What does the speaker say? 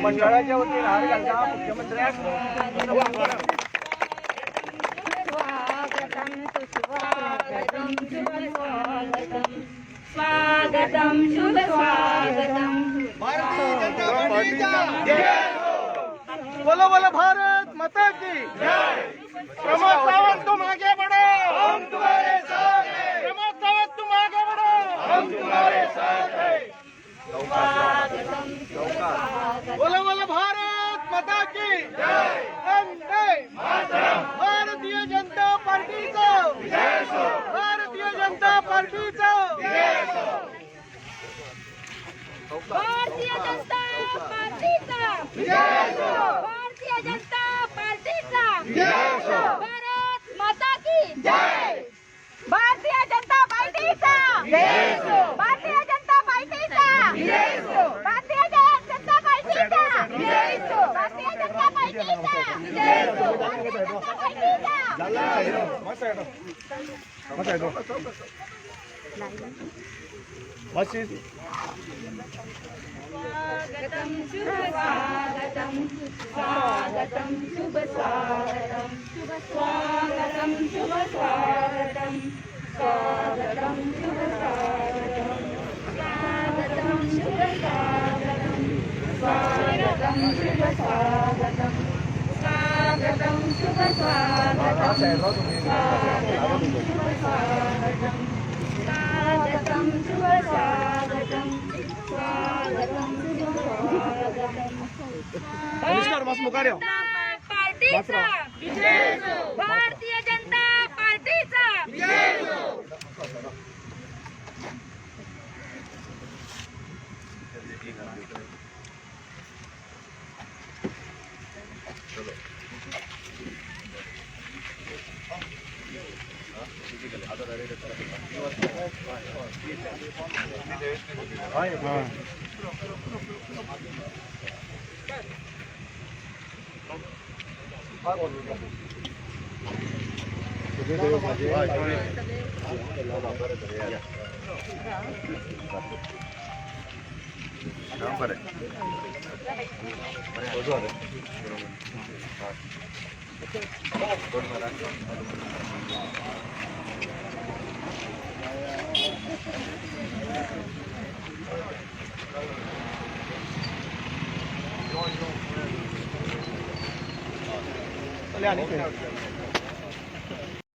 मंडळाच्या वतीने हार घालता मुख्यमंत्र्याक स्वागतम शुभ स्वागतम भारतीय जनता पार्टीचा जय बोलो बोलो भारत माता की जय प्रमोद सावंत तुम आगे बढ़ो हम तुम्हारे साथ हैं प्रमोद सावंत तुम आगे बढ़ो हम तुम्हारे साथ हैं बोलो बोलो भारत माता की जय वंदे मातरम भारतीय जनता पार्टीचा जय भारतीय जनता पार्टीचा जय भारतीय जनता पार्टीचा भारतीय जनता पार्टीचा भारत माता की जय भारतीय जनता पार्टीचा भारतीय जनता पार्टीचा भारतीय जनता पार्टीचा भारतीय जनता पार्टीचा स्वागतम शुभ स्वागतम स्वागतम शुभ स्वागतम स्वागतम शुभ स्वागतम स्वागतम शुभ स्वागतम स्वागतम शुभ स्वागतम स्वागतम शुभ स्वागतम स्वागतम शुभ स्वागतम स्वागतम शुभ स्वागतम नमस्कार बस मुकार्यो पार्टीचा भारतीय जनता पार्टीचा चले आने